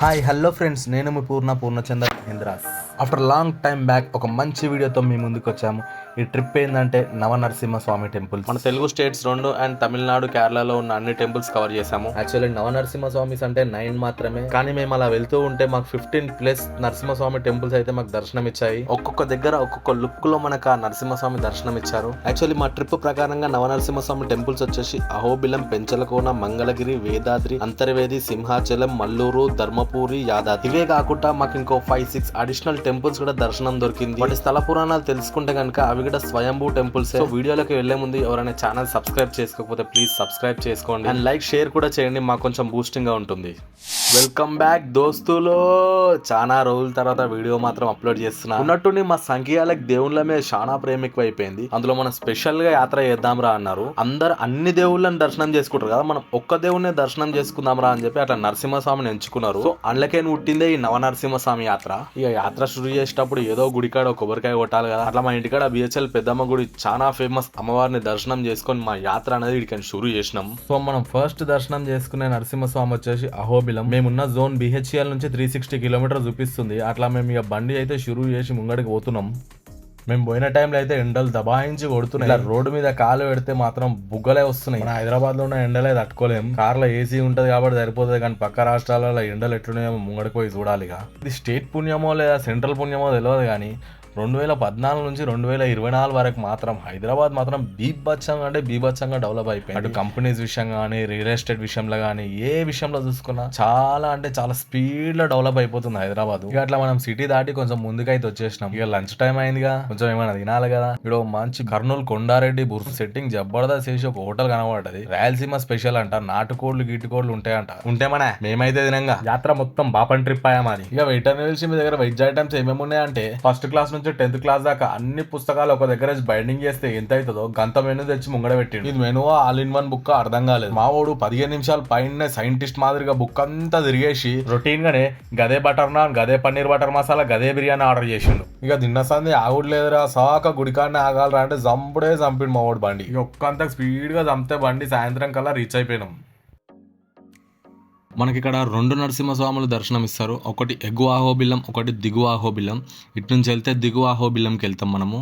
Hi hello friends, నేను మీ Purnachandra Mahendras. After long time back ఒక మంచి వీడియోతో మీ ముందుకు వచ్చాము. ఈ ట్రిప్ ఏంటంటే నవనరసింహస్వామి టెంపుల్. మన తెలుగు స్టేట్స్ 2 అండ్ తమిళనాడు, కేరళలో ఉన్న అన్ని టెంపుల్స్ కవర్ చేసాము. యాక్చువల్లీ నవనరసింహస్వామిస్ అంటే 9 మాత్రమే, కానీ మేము అలా వెళ్తూ ఉంటే మాకు 15+ నరసింహస్వామి టెంపుల్స్ అయితే మాకు దర్శనం ఇచ్చాయి. ఒక్కొక్క దగ్గర ఒక్కొక్క లుక్ లో మనకు ఆ నరసింహస్వామి దర్శనం ఇచ్చారు. యాక్చువల్లీ మా ట్రిప్ ప్రకారంగా నవనరసింహస్వామి టెంపుల్స్ వచ్చేసి అహోబిలం, పెంచలకోన, మంగళగిరి, వేదాద్రి, అంతర్వేది, సింహాచలం, మల్లూరు, ధర్మపురి, యాదాద్రి. ఇవే కాకుండా మాకు ఇంకో 5-6 అడిషనల్ టెంపుల్స్ కూడా దర్శనం దొరికింది. వాటి స్థల పురాణాలు తెలుసుకుంటే కనుక అవి కూడా స్వయంభూ టెంపుల్స్. సో వీడియోలోకి వెళ్లే ముందు ఎవరైనా ఛానల్ సబ్స్క్రైబ్ చేసుకోకపోతే ప్లీజ్ సబ్స్క్రైబ్ చేసుకోండి అండ్ లైక్, షేర్ కూడా చేయండి, మాకు కొంచెం బూస్టింగ్ గా ఉంటుంది. వెల్కమ్ బ్యాక్ దోస్తులు. చాలా రోజుల తర్వాత వీడియో మాత్రం అప్లోడ్ చేస్తున్నా. ఉన్నట్టుండి మా సంఖ్యాలకు దేవుళ్ళ మీద చాలా ప్రేమ ఎక్కువ అయిపోయింది. అందులో మనం స్పెషల్ గా యాత్ర చేద్దాం రా అన్నారు. అందరు అన్ని దేవుళ్ళని దర్శనం చేసుకుంటారు కదా, మనం ఒక్క దేవుడిని దర్శనం చేసుకుందాం రా అని చెప్పి అట్లా నరసింహస్వామిని ఎంచుకున్నారు. సో అందులోకే పుట్టిందే ఈ నవనరసింహస్వామి యాత్ర. ఇక యాత్ర శురు చేసేటప్పుడు ఏదో గుడికాడ కొబ్బరికాయ కొట్టాలి కదా. అట్లా మా ఇంటికాడ బిహెచ్ఎల్ పెద్దమ్మ గుడి చాలా ఫేమస్. అమ్మవారిని దర్శనం చేసుకొని మా యాత్ర అనేది ఇక్కడికి షురు చేసినాం. సో మనం ఫస్ట్ దర్శనం చేసుకునే నరసింహస్వామి వచ్చేసి అహోబిలం. మేమున్న జోన్ బిహెచ్ఎల్ నుంచి 360 కిలోమీటర్ చూపిస్తుంది. అట్లా మేము ఇక బండి అయితే షురు చేసి ముంగడికి పోతున్నాం. మేము పోయిన టైంలో అయితే ఎండలు దబాయించి కొడుతున్నాయి. ఇలా రోడ్డు మీద కాలు పెడితే మాత్రం బుగ్గలే వస్తున్నాయి. మన హైదరాబాద్ లో ఉన్న ఎండలే తట్టుకోలేం. కార్లో ఏసీ ఉంటది కాబట్టి సరిపోతుంది, కానీ పక్క రాష్ట్రాలలో ఎండలు ఎట్లున్నాయో ముంగడికి పోయి చూడాలిగా. ఇది స్టేట్ పుణ్యమో లేదా సెంట్రల్ పుణ్యమో తెలియదు, కానీ 2014 నుంచి 2024 వరకు మాత్రం హైదరాబాద్ మాత్రం బీభత్సంగా డెవలప్ అయిపోయింది. అటు కంపెనీస్ విషయం కానీ, రియల్ ఎస్టేట్ విషయంలో కానీ, ఏ విషయంలో చూసుకున్నా చాలా స్పీడ్ లో డెవలప్ అయిపోతుంది హైదరాబాద్. ఇక అట్లా మనం సిటీ దాటి కొంచెం ముందుకైతే వచ్చేసినాం. ఇక లంచ్ టైం అయిందిగా, కొంచెం ఏమైనా తినాలి కదా. ఇక్కడ మంచి కర్నూలు కొండారెడ్డి బుర్స్ సెట్టింగ్ జబర్దస్త్ చేసి ఒక హోటల్ కనబడ్డది. రాయలసీమ స్పెషల్ అంట, నాటుకోళ్లు గిట్టుకోళ్లు ఉంటాయంట. ఉంటేమనే మేమైతే తినంగా యాత్ర మొత్తం బాపన్ ట్రిప్ అయ్యా మాది. ఇక వెయిటర్ నిలిచి మీ దగ్గర వెజ్ ఐటమ్స్ ఏమేమి ఉన్నాయంటే, ఫస్ట్ క్లాస్ నుంచి 10th క్లాస్ దాకా అన్ని పుస్తకాలు ఒక దగ్గర బైండింగ్ చేస్తే ఎంత అవుతుందో గంత మెనూ తెచ్చి ముంగడ పెట్టిండు. ఇది menu all in one book అర్థం కాలేదు. మా వాడు 15 నిమిషాలు పైన సైంటిస్ట్ మాదిరిగా బుక్ అంతా తిరిగేసి రొటీన్ గానే గదే బటర్ నాన్, గదే పన్నీర్ బటర్ మసాలా, గదే బిర్యానీ ఆర్డర్ చేసిండు. ఇక తిన్న సంది ఆగుడు లేదురా, సాక గుడికాడనే ఆగాలరా అంటే చంపిడు మా వాడు బండి. ఇక ఒక్కంత స్పీడ్ గా చంపితే బండి సాయంత్రం కల్లా రీచ్ అయిపోయినాం. మనకి ఇక్కడ 2 నరసింహస్వాములు దర్శనం ఇస్తారు. ఒకటి ఎగువ అహోబిలం, ఒకటి దిగువ అహోబిలం. ఇటు నుంచి వెళ్తే దిగువ అహోబిలంకి వెళ్తాం మనము.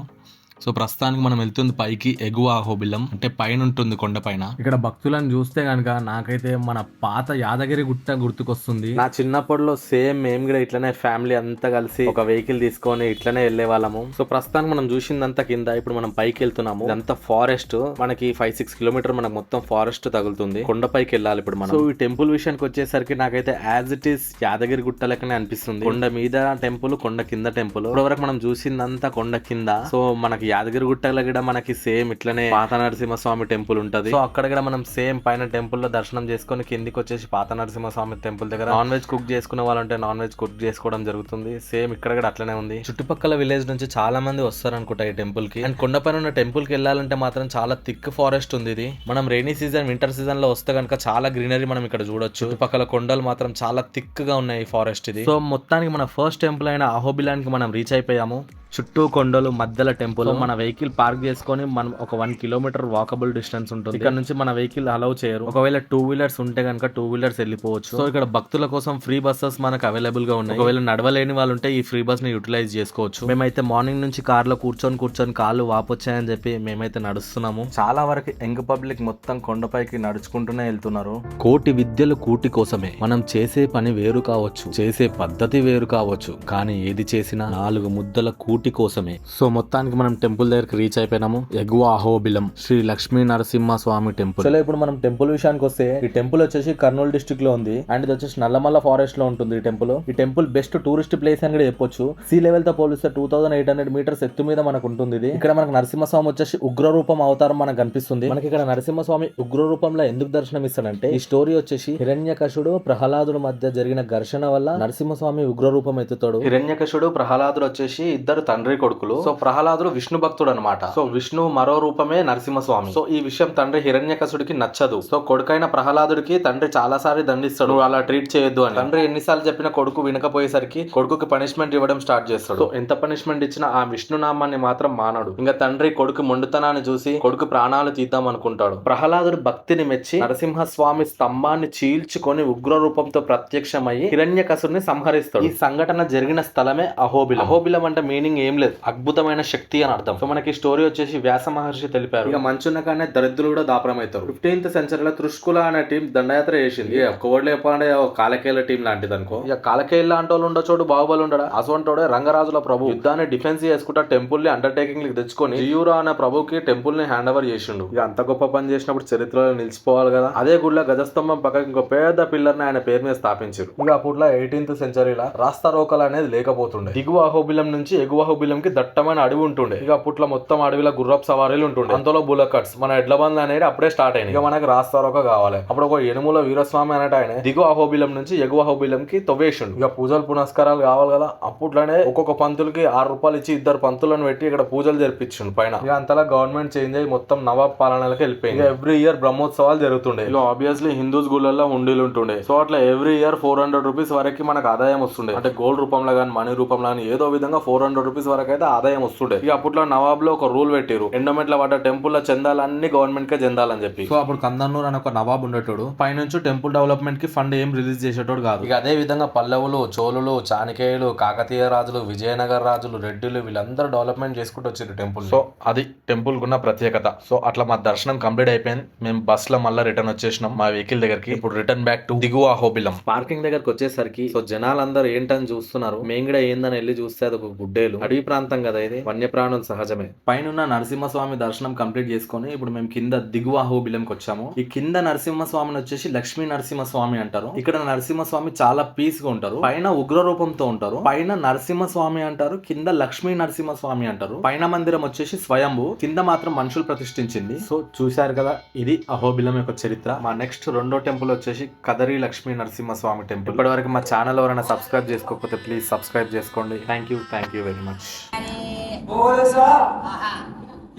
సో ప్రస్తుతానికి మనం వెళ్తుంది పైకి, ఎగువ అహోబిలం అంటే పైన ఉంటుంది, కొండ పైన. ఇక్కడ భక్తులను చూస్తే కనుక నాకైతే మన పాత యాదగిరి గుట్ట గుర్తుకొస్తుంది. నా చిన్నప్పటిలో సేమ్ మేము కూడా ఇట్లనే ఫ్యామిలీ అంతా కలిసి ఒక వెహికల్ తీసుకొని ఇట్లనే వెళ్లే వాళ్ళము. సో ప్రస్తుతానికి మనం చూసిందంతా కింద, ఇప్పుడు మనం పైకి వెళ్తున్నాము. ఇదంతా ఫారెస్ట్, మనకి 5-6 కిలోమీటర్ మనకు మొత్తం ఫారెస్ట్ తగులుతుంది. కొండపైకి వెళ్ళాలి ఇప్పుడు మనం. సో ఈ టెంపుల్ విషయానికి వచ్చేసరికి నాకైతే as it is Yadagiri Gutta లెక్కనే అనిపిస్తుంది. కొండ మీద టెంపుల్, కొండ కింద టెంపుల్. ఇప్పుడు వరకు మనం చూసిందంతా కొండ కింద. సో మనకి యాదగిరి గుట్టలో కూడా మనకి సేమ్ ఇట్లనే పాత నరసింహస్వామి టెంపుల్ ఉంటది. సో అక్కడ కూడా మనం సేమ్ పైన టెంపుల్ లో దర్శనం చేసుకుని కిందికి వచ్చేసి పాత నరసింహస్వామి టెంపుల్ దగ్గర నాన్ వెజ్ కుక్ చేసుకునే వాళ్ళంటే నాన్ వెజ్ కుక్ చేసుకోవడం జరుగుతుంది. సేమ్ ఇక్కడ కూడా అట్లనే ఉంది. చుట్టుపక్కల విలేజ్ నుంచి చాలా మంది వస్తారు అనుకుంటా ఈ టెంపుల్ కి. అండ్ కొండపైన ఉన్న టెంపుల్ కి వెళ్ళాలంటే మాత్రం చాలా థిక్ ఫారెస్ట్ ఉంది. ఇది మనం రైనీ సీజన్, వింటర్ సీజన్ లో వస్తే కనుక చాలా గ్రీనరీ మనం ఇక్కడ చూడొచ్చు. చుట్టుపక్కల కొండలు మాత్రం చాలా థిక్ గా ఉన్నాయి ఫారెస్ట్ ఇది. సో మొత్తానికి మన ఫస్ట్ టెంపుల్ అయిన అహోబిలానికి మనం రీచ్ అయిపోయాము. చుట్టూ కొండలు, మధ్యలో టెంపుల్. మన వెహికల్ పార్క్ చేసుకొని మనం ఒక 1 కిలోమీటర్ వాకబుల్ డిస్టెన్స్ ఉంటుంది. ఇక్కడ నుంచి మన వెహికల్ అలౌ చేయరు. ఒకవేళ 2 వీలర్స్ ఉంటే కనుక 2 వీలర్స్ వెళ్ళిపోవచ్చు. సో ఇక్కడ భక్తుల కోసం ఫ్రీ బస్సెస్ మనకు అవైలబుల్ గా ఉన్నాయి. ఒకవేళ నడవలేని వాళ్ళు ఉంటే ఈ ఫ్రీ బస్ ని యూటిలైజ్ చేసుకోవచ్చు. మేమైతే మార్నింగ్ నుంచి కార్ లో కూర్చొని కాళ్ళు వాపొచ్చాయని చెప్పి మేమైతే నడుస్తున్నాము. చాలా వరకు యంగ్ పబ్లిక్ మొత్తం కొండపైకి నడుచుకుంటూనే వెళ్తున్నారు. కోటి విద్యలు కూటి కోసమే. మనం చేసే పని వేరు కావచ్చు, చేసే పద్ధతి వేరు కావచ్చు, కానీ ఏది చేసినా 4 ముద్దల కూటి కోసమే. సో మొత్తానికి మనం టెంపుల్ దగ్గరికి రీచ్ అయిపోయినాము. ఎగువ అహోబిలం శ్రీ లక్ష్మీ నరసింహ స్వామి టెంపుల్. సో ఇప్పుడు మనం టెంపుల్ విషయానికి వస్తే, ఈ టెంపుల్ వచ్చేసి కర్నూలు డిస్ట్రిక్ట్ లో ఉంది. అండ్ ఇది వచ్చేసి నల్లమల్ల ఫారెస్ట్ లో ఉంటుంది ఈ టెంపుల్. ఈ టెంపుల్ బెస్ట్ టూరిస్ట్ ప్లేస్ అని కూడా చెప్పొచ్చు. సీ లెవెల్ తో పోలిస్తే 2800 మీటర్స్ ఎత్తు మీద మనకు ఉంటుంది ఇది. ఇక్కడ మనకు నరసింహస్వామి వచ్చేసి ఉగ్ర రూపం అవతారం మనకు కనిపిస్తుంది. మనకి ఇక్కడ నరసింహస్వామి ఉగ్ర రూపంలో ఎందుకు దర్శనం ఇస్తాడంటే, ఈ స్టోరీ వచ్చేసి హిరణ్యకశుడు ప్రహ్లాదుల మధ్య జరిగిన ఘర్షణ వల్ల నరసింహస్వామి ఉగ్ర రూపం ఎత్తుతాడు. హిరణ్యకశుడు ప్రహ్లాదుడు వచ్చేసి ఇద్దరు తండ్రి కొడుకులు. సో ప్రహ్లాదుడు విష్ణు భక్తుడు అనమాట. సో విష్ణు మరో రూపమే నరసింహస్వామి. సో ఈ విషయం తండ్రి హిరణ్యకశుడికి నచ్చదు. సో కొడుకైన ప్రహ్లాదుడికి తండ్రి చాలా సార్లు దండిస్తాడు, అలా ట్రీట్ చేయొద్దు అని. తండ్రి ఎన్నిసార్లు చెప్పిన కొడుకు వినకపోయేసరికి కొడుకుకి పనిష్మెంట్ ఇవ్వడం స్టార్ట్ చేస్తాడు. సో ఎంత పనిష్మెంట్ ఇచ్చినా ఆ విష్ణు నామాన్ని మాత్రం మానడు. ఇంకా తండ్రి కొడుకు మొండుతనాన్ని చూసి కొడుకు ప్రాణాలు తీద్దాం అనుకుంటాడు. ప్రహ్లాదుడు భక్తిని మెచ్చి నరసింహస్వామి స్తంభాన్ని చీల్చుకొని ఉగ్ర రూపంతో ప్రత్యక్షమయ్యి హిరణ్యకశుడిని సంహరిస్తాడు. ఈ సంఘటన జరిగిన స్థలమే అహోబిలం. అహోబిలం అంటే మీనింగ్ ఏం లేదు, అద్భుతమైన శక్తి అని అర్థం. సో మనకి స్టోరీ వచ్చేసి వ్యాస మహర్షి తెలిపారు. ఇక మంచున్నకానే దరిద్రులు కూడా దాపరమవుతారు. 15th సెంచరీలో త్రుష్కుల అనే టీం దండయాత్ర చేసింది. కోడ్లు చెప్పాలంటే కాలకేల టీం లాంటిది అనుకో. ఇక కాలకేల లాంటి వాళ్ళు ఉండ చోటు బాహుబలి ఉండడా, అసోంటోడే రంగరాజుల ప్రభు యుద్ధాన్ని డిఫెన్స్ చేసుకుంటా టెంపుల్ ని అండర్టేకింగ్ తెచ్చుకొని జియూరా అనే ప్రభుకి టెంపుల్ ని హ్యాండ్ ఓవర్ చేసిండు. ఇక అంత గొప్ప పని చేసినప్పుడు చరిత్రలో నిలిచిపోవాలి కదా. అదే గుడిలో గజస్తంభం పక్కకి ఇంకో పెద్ద పిల్లర్ ని ఆయన పేరు మీద స్థాపించారు. ఇక అప్పట్లో 18th సెంచరీలో రాస్తా రోకలు అనేది లేకపోతుండే. దిగువ అహోబిలం నుంచి ఎగువ అహోబిలం కి దట్టమైన అడవి ఉంటుండే. ఇక అప్పట్లో మొత్తం అడవిలో గుర్రపు సవారీలు ఉంటుండే. అంతలో బుల్లెట్ కట్స్ మన ఎడ్ల బండ్లు అనేది అప్పుడే స్టార్ట్ అయింది. ఇక మనకి రాస్తా రోక కావాలి. అప్పుడు ఒక యనుమల వీరస్వామి అనేట ఆయన దిగువ అహోబిలం నుంచి ఎగువ అహోబిలం కి తవ్వేసిండు. ఇక పూజలు పునస్కారాలు కావాలి కదా. అప్పట్లోనే ఒక్కొక్క పంతులకి 6 రూపాయలు ఇచ్చి 2 పంతులను పెట్టి ఇక్కడ పూజలు జరిపించిండు పైన. ఇక అంతలా గవర్నమెంట్ చేంజ్ అయ్యి మొత్తం నవాబ్ పాలనలకు వెళ్ళిపోయింది. ఎవ్రీ ఇయర్ బ్రహ్మోత్సవాలు జరుగుతుండే. ఇక ఆబ్వియస్లీ హిందూస్ గుళ్ళల్లో హుండీలు ఉంటుండే. సో అట్లా ఎవ్రీ ఇయర్ 400 రూపీస్ వరకు మనకు ఆదాయం వస్తుండే. అంటే గోల్డ్ రూపంలో కానీ మనీ రూపంలో కానీ ఏదో విధంగా 400 రూపీస్ వరకు అయితే ఆదాయం వస్తుండే. ఇక అప్పట్లో నవాబ్ లో ఒక రూల్ పెట్టారు, ఎండోమెంట్ల పడ్డ టెంపుల్ లో చెందాలన్నీ గవర్నమెంట్ కే చెందాలని చెప్పి. సో అప్పుడు కందన్నూరు అని ఒక నవాబ్ ఉండేటోడు. పైనుంచి టెంపుల్ డెవలప్మెంట్ కి ఫండ్ ఏం రిలీజ్ చేసేటోడు కాదు. ఇక అదే విధంగా పల్లవులు, చోళులు, చాణికేయులు, కాకతీయ రాజులు, విజయనగర రాజులు, రెడ్డిలు వీళ్ళందరూ డెవలప్మెంట్ చేసుకుంటూ వచ్చారు టెంపుల్. సో అది టెంపుల్ కున్న ప్రత్యేకత. సో అట్లా మా దర్శనం కంప్లీట్ అయిపోయింది. మేము బస్ లో మళ్ళీ రిటర్న్ వచ్చేసినాం మా వెహికల్ దగ్గరికి. ఇప్పుడు రిటర్న్ బ్యాక్ టు దిగువ అహోబిలం. పార్కింగ్ దగ్గరకు వచ్చేసరికి సో జనాలందరూ ఏంటని చూస్తున్నారు. మేము కూడా ఏందని వెళ్ళి చూస్తే అది ఒక గుడ్డేలు అడవి ప్రాంతం కదా, ఇది వన్యప్రాణులు సహజమే. పైన నరసింహస్వామి దర్శనం కంప్లీట్ చేసుకొని ఇప్పుడు మేము కింద దిగువ అహోబిలంకి వచ్చాము. ఈ కింద నరసింహస్వామిని వచ్చేసి లక్ష్మీ నరసింహస్వామి అంటారు. ఇక్కడ నరసింహస్వామి చాలా పీస్ గా ఉంటారు. పైన ఉగ్ర రూపంతో ఉంటారు. పైన నరసింహస్వామి అంటారు, కింద లక్ష్మీ నరసింహస్వామి అంటారు. పైన మందిరం వచ్చేసి స్వయంభు, కింద మాత్రం మనుషులు ప్రతిష్ఠించింది. సో చూశారు కదా, ఇది అహోబిలం యొక్క చరిత్ర. మా నెక్స్ట్ రెండో టెంపుల్ వచ్చేసి కదరి లక్ష్మీ నరసింహస్వామి టెంపుల్. ఇప్పటి వరకు మా ఛానల్ ఎవరైనా సబ్స్క్రైబ్ చేసుకోకపోతే ప్లీజ్ సబ్స్క్రైబ్ చేసుకోండి. Thank you very much.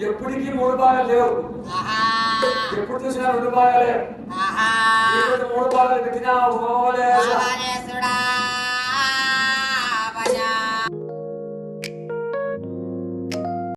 ఎప్పటికీ 3 భాగాలు లేవు. ఎప్పుడు చూసినా 2 భాగాలే. 3 భాగాలు పెట్టినా